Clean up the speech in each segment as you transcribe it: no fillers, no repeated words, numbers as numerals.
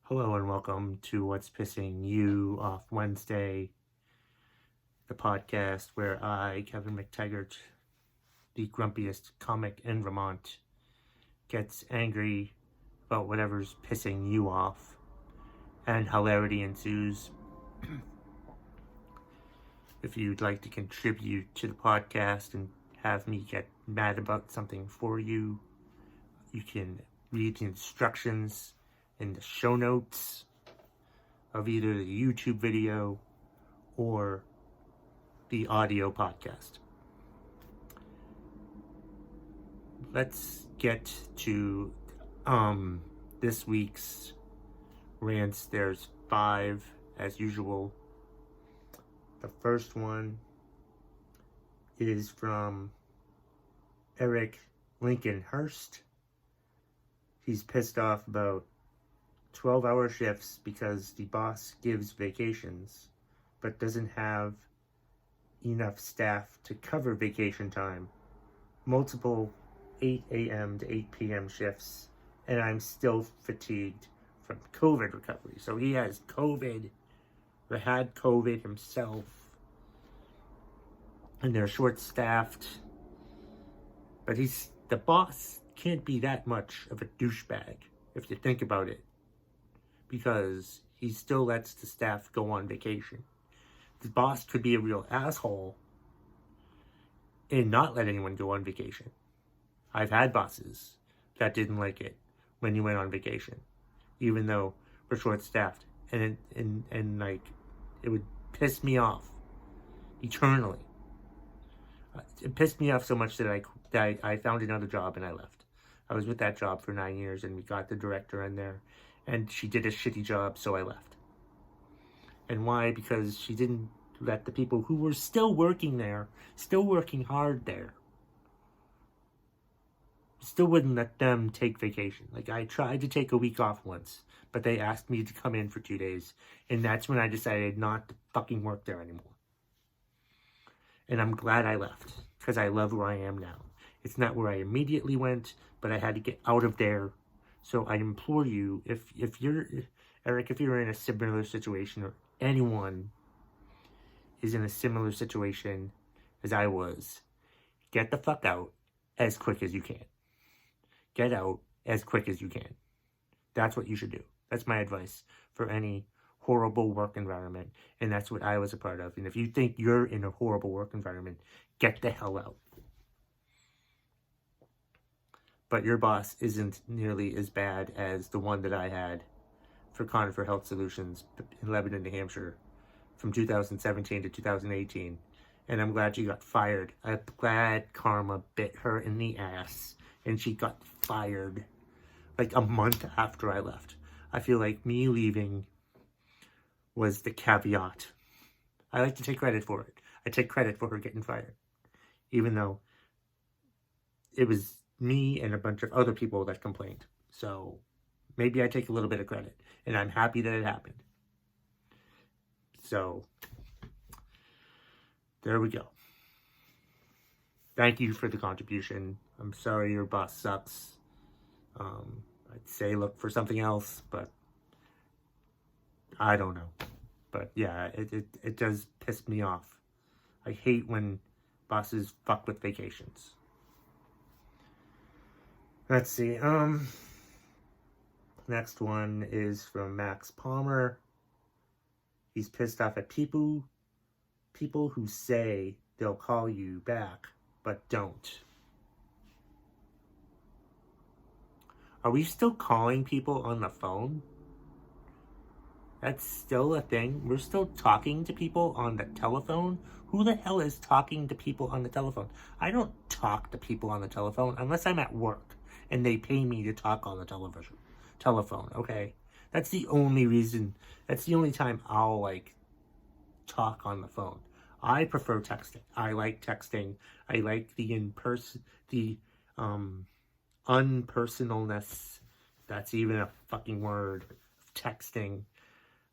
Hello and welcome to What's Pissing You Off Wednesday, the podcast where I, Kevin McTaggart, the grumpiest comic in Vermont, gets angry about whatever's pissing you off, and hilarity ensues. If you'd like to contribute to the podcast and have me get mad about something for you, you can read the instructions in the show notes of either the YouTube video or the audio podcast. Let's get to this week's rants. There's 5 as usual. The first one is from Eric Lincoln Hurst. He's pissed off about 12-hour shifts because the boss gives vacations but doesn't have enough staff to cover vacation time. Multiple 8 a.m. to 8 p.m. shifts, and I'm still fatigued from COVID recovery. So he has COVID, or had COVID himself, and they're short-staffed. But the boss can't be that much of a douchebag, if you think about it, because he still lets the staff go on vacation. The boss could be a real asshole and not let anyone go on vacation. I've had bosses that didn't like it when you went on vacation, even though we're short-staffed, and like it would piss me off eternally. It pissed me off so much that I found another job and I left. I was with that job for 9 years, and we got the director in there, and she did a shitty job, so I left. And why? Because she didn't let the people who were still working there, still working hard there, still wouldn't let them take vacation. Like, I tried to take a week off once, but they asked me to come in for 2 days, and that's when I decided not to fucking work there anymore. And I'm glad I left, because I love where I am now. It's not where I immediately went, but I had to get out of there. So I implore you, if you're, Eric, if you're in a similar situation, or anyone is in a similar situation as I was, get the fuck out as quick as you can. Get out as quick as you can. That's what you should do. That's my advice for any horrible work environment, and that's what I was a part of. And if you think you're in a horrible work environment, get the hell out. But your boss isn't nearly as bad as the one that I had for Conifer Health Solutions in Lebanon, New Hampshire, from 2017 to 2018. And I'm glad she got fired. I'm glad karma bit her in the ass, and she got fired like a month after I left. I feel like me leaving was the caveat. I like to take credit for it. I take credit for her getting fired, even though it was me and a bunch of other people that complained. So maybe I take a little bit of credit, and I'm happy that it happened. So there we go. Thank you for the contribution. I'm sorry your boss sucks. I'd say look for something else, but I don't know. But yeah, it does piss me off. I hate when bosses fuck with vacations. Let's see. Next one is from Max Palmer. He's pissed off at people who say they'll call you back, but don't. Are we still calling people on the phone? That's still a thing. We're still talking to people on the telephone. Who the hell is talking to people on the telephone? I don't talk to people on the telephone unless I'm at work and they pay me to talk on the telephone, okay? That's the only reason. That's the only time I'll, like, talk on the phone. I prefer texting. I like texting. I like the unpersonalness. That's even a fucking word. Texting.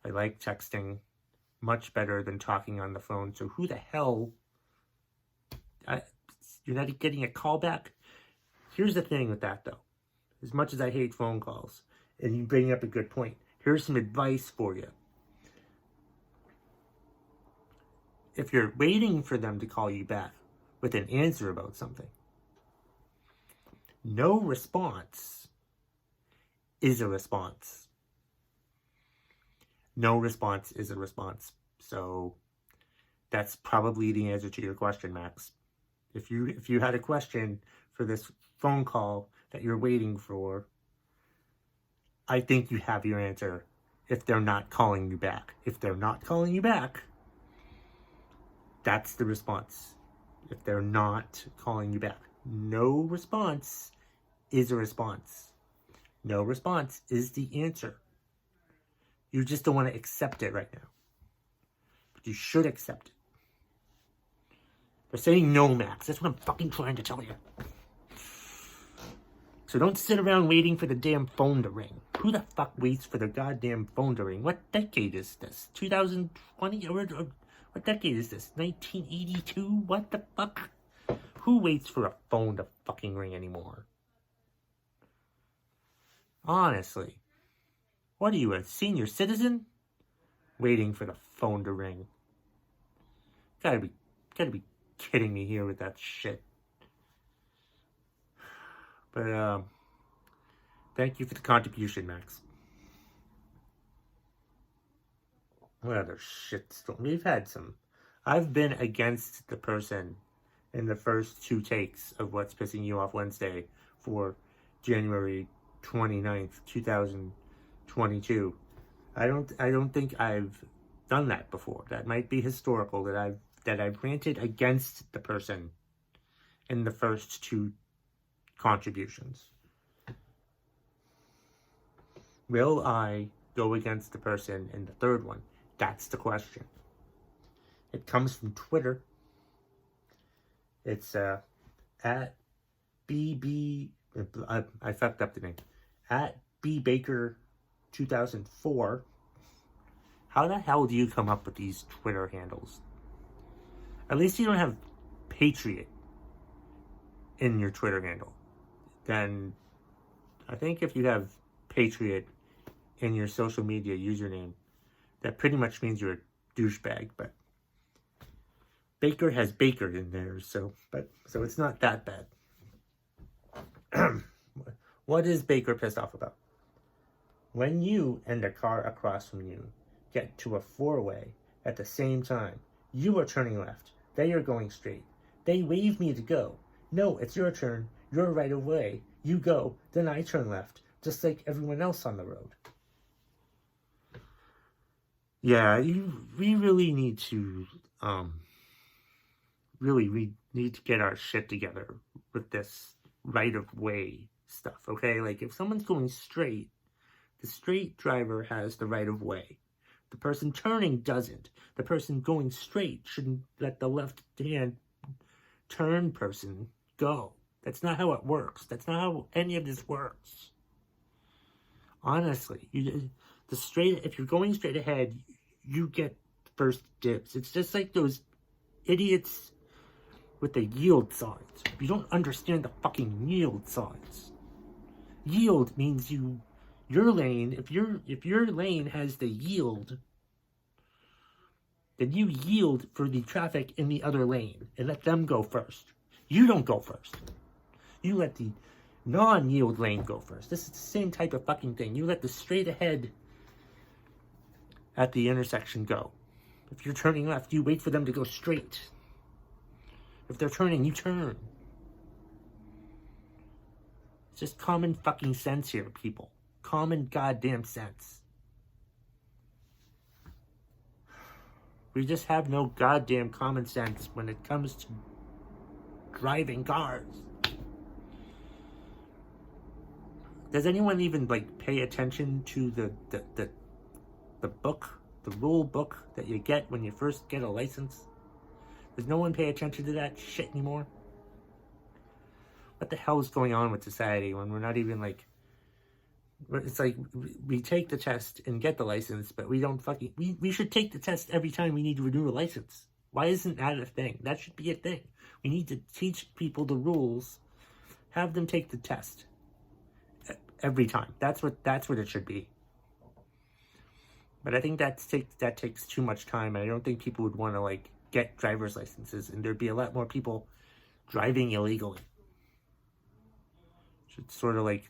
I like texting much better than talking on the phone. So who the hell... you're not getting a call back? Here's the thing with that, though. As much as I hate phone calls, and you bring up a good point, Here's some advice for you. If you're waiting for them to call you back with an answer about something, no response is a response. No response is a response. So that's probably the answer to your question, Max. If you had a question for this phone call that you're waiting for, I think you have your answer if they're not calling you back. If they're not calling you back, that's the response. If they're not calling you back. No response is a response. No response is the answer. You just don't want to accept it right now. But you should accept it. They're saying no, Max. That's what I'm fucking trying to tell you. So don't sit around waiting for the damn phone to ring. Who the fuck waits for the goddamn phone to ring? What decade is this? 2020? Or what decade is this? 1982? What the fuck? Who waits for a phone to fucking ring anymore? Honestly. What are you, a senior citizen? Waiting for the phone to ring. Gotta be kidding me here with that shit. But, thank you for the contribution, Max. What other shit? We've had some. I've been against the person in the first 2 takes of What's Pissing You Off Wednesday for January 29th, 2022. I don't think I've done that before. That might be historical that I've ranted against the person in the first 2 contributions. Will I go against the person in the third one? That's the question. It comes from Twitter. It's at BB. I fucked up the name. At BBaker 2004. How the hell do you come up with these Twitter handles? At least you don't have Patriot in your Twitter handle. Then I think if you have Patriot in your social media username, that pretty much means you're a douchebag. But Baker has Baker in there, so it's not that bad. What is Baker pissed off about? When you and the car across from you get to a 4-way at the same time, you are turning left, they are going straight. They wave me to go. No, it's your turn. You're right away. You go, then I turn left, just like everyone else on the road. Yeah, we really need to, we need to get our shit together with this right-of-way stuff, okay? Like, if someone's going straight, the straight driver has the right-of-way. The person turning doesn't. The person going straight shouldn't let the left-hand turn person go. That's not how it works. That's not how any of this works. Honestly, if you're going straight ahead, you get first dibs. It's just like those idiots with the yield signs. You don't understand the fucking yield signs. Yield means your lane, if your lane has the yield, then you yield for the traffic in the other lane and let them go first. You don't go first. You let the non-yield lane go first. This is the same type of fucking thing. You let the straight ahead at the intersection go. If you're turning left, you wait for them to go straight. If they're turning, you turn. It's just common fucking sense here, people. Common goddamn sense. We just have no goddamn common sense when it comes to driving cars. Does anyone even pay attention to the book, the rule book that you get when you first get a license? Does no one pay attention to that shit anymore? What the hell is going on with society when we're not even it's like we take the test and get the license, but we don't we should take the test every time we need to renew a license. Why isn't that a thing? That should be a thing. We need to teach people the rules, have them take the test every time. That's what it should be. But I think that takes too much time. I don't think people would want to like get driver's licenses, and there'd be a lot more people driving illegally. It's sort of like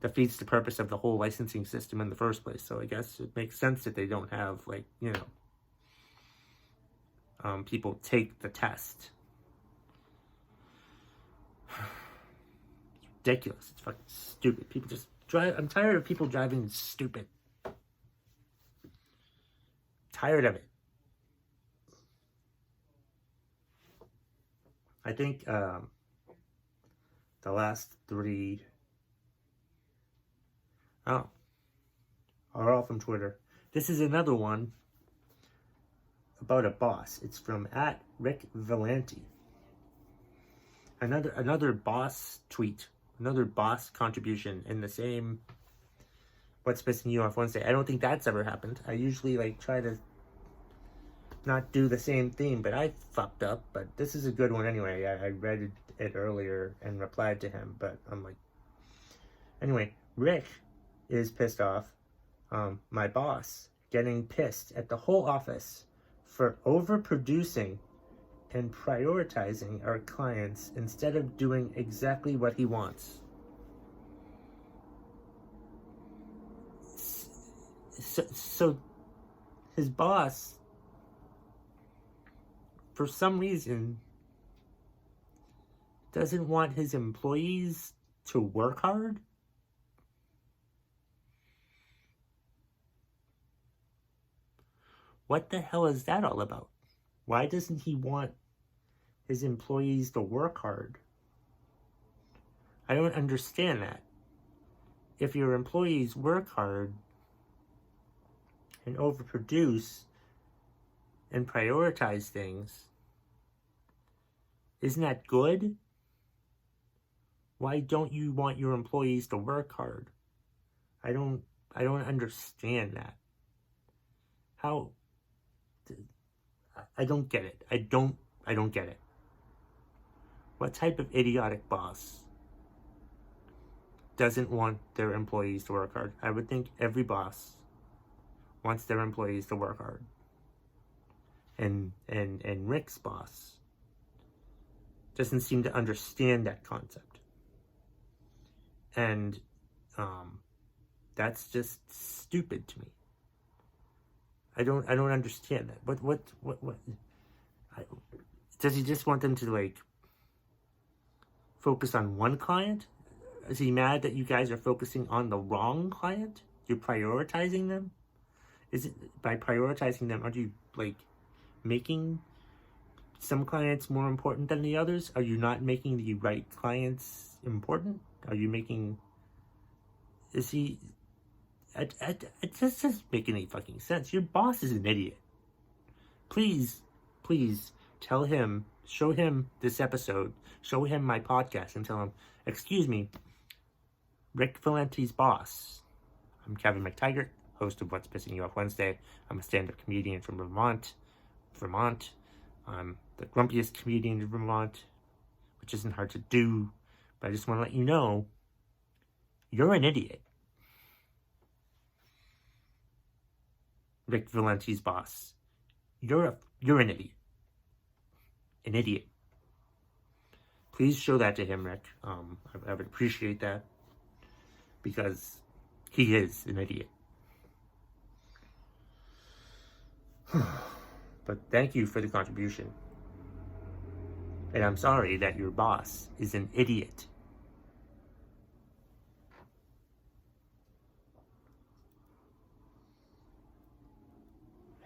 defeats the purpose of the whole licensing system in the first place. So I guess it makes sense that they don't have like, you know, people take the test. It's ridiculous. It's fucking stupid. People just drive. I'm tired of people driving stupid. Tired of it. I think the last three are all from Twitter. This is another one about a boss. It's from @RickValenti. Another boss tweet, another boss contribution in the same What's Pissing You Off Wednesday. I don't think that's ever happened. I usually like try to not do the same theme, but I fucked up. But this is a good one anyway. I read it earlier and replied to him, but I'm like, anyway, Rick is pissed off. My boss getting pissed at the whole office for overproducing and prioritizing our clients instead of doing exactly what he wants. So his boss, for some reason, doesn't want his employees to work hard? What the hell is that all about? Why doesn't he want his employees to work hard? I don't understand that. If your employees work hard and overproduce and prioritize things, isn't that good? Why don't you want your employees to work hard? I don't understand that. How? I don't get it. I don't get it. What type of idiotic boss doesn't want their employees to work hard? I would think every boss wants their employees to work hard. And Rick's boss doesn't seem to understand that concept. And that's just stupid to me. I don't understand that. What does he just want them to like focus on one client? Is he mad that you guys are focusing on the wrong client? You're prioritizing them? Is it by prioritizing them, are you like making some clients more important than the others? Are you not making the right clients important? Are you making, is he, it just doesn't make any fucking sense. Your boss is an idiot. Please tell him, show him this episode, show him my podcast and tell him, excuse me, Rick Valenti's boss. I'm Kevin McTaggart, host of What's Pissing You Off Wednesday. I'm a stand-up comedian from Vermont. I'm the grumpiest comedian in Vermont, which isn't hard to do, but I just want to let you know, you're an idiot. Rick Valenti's boss. You're an idiot. An idiot. Please show that to him, Rick. I would appreciate that, because he is an idiot. But thank you for the contribution. And I'm sorry that your boss is an idiot.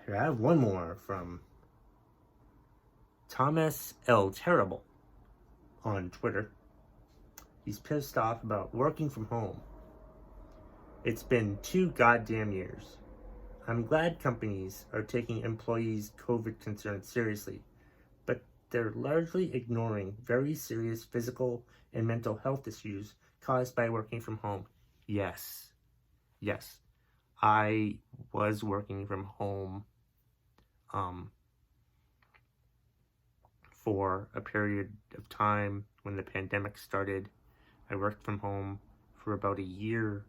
Here, I have one more from Thomas L. Terrible on Twitter. He's pissed off about working from home. It's been 2 goddamn years. I'm glad companies are taking employees' COVID concerns seriously, but they're largely ignoring very serious physical and mental health issues caused by working from home. Yes. I was working from home for a period of time when the pandemic started. I worked from home for about a year.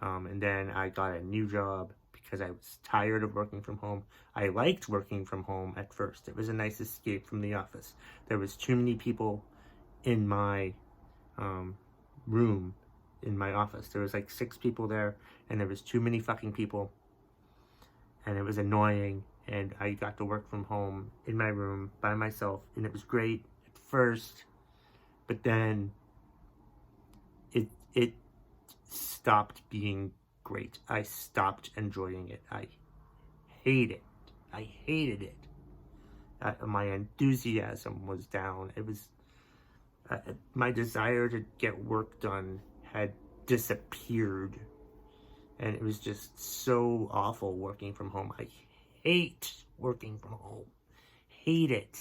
And then I got a new job because I was tired of working from home. I liked working from home at first. It was a nice escape from the office. There was too many people in my room in my office. There was like 6 people there, and there was too many fucking people, and it was annoying. And I got to work from home in my room by myself, and it was great at first, but then it stopped being great. I stopped enjoying it. I hated it. I hated it. My enthusiasm was down. It was my desire to get work done had disappeared, and it was just so awful working from home. I hate working from home. Hate it.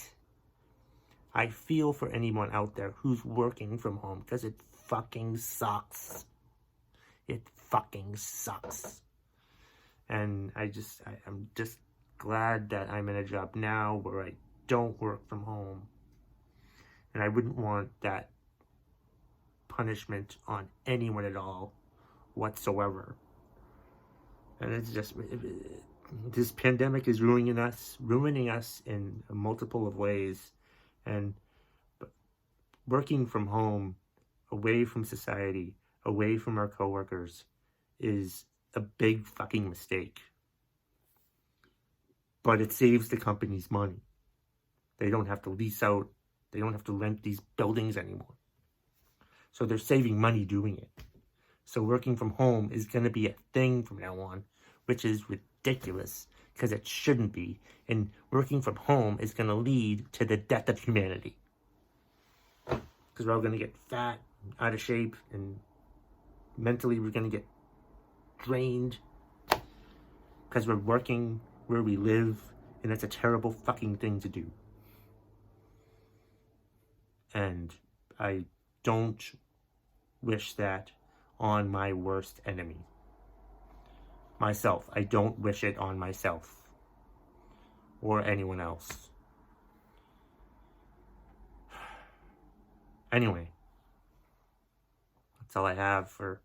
I feel for anyone out there who's working from home, because it fucking sucks. It fucking sucks. And I'm just glad that I'm in a job now where I don't work from home. And I wouldn't want that punishment on anyone at all whatsoever. And it's just, this pandemic is ruining us in multiple of ways. And working from home, away from society, away from our coworkers, is a big fucking mistake. But it saves the companies money. They don't have to lease out, they don't have to rent these buildings anymore. So they're saving money doing it. So working from home is going to be a thing from now on, which is ridiculous, because it shouldn't be. And working from home is going to lead to the death of humanity. Because we're all going to get fat, out of shape, and mentally we're going to get drained. Because we're working where we live, and it's a terrible fucking thing to do. And I don't wish that on my worst enemy. Myself. I don't wish it on myself. Or anyone else. Anyway. That's all I have for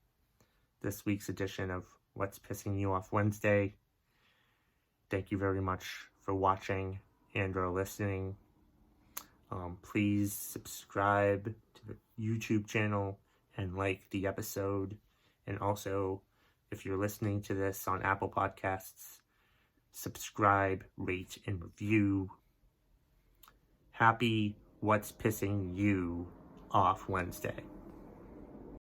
this week's edition of What's Pissing You Off Wednesday. Thank you very much for watching and or listening. Please subscribe to the YouTube channel and like the episode. And also, if you're listening to this on Apple Podcasts, subscribe, rate, and review. Happy What's Pissing You Off Wednesday.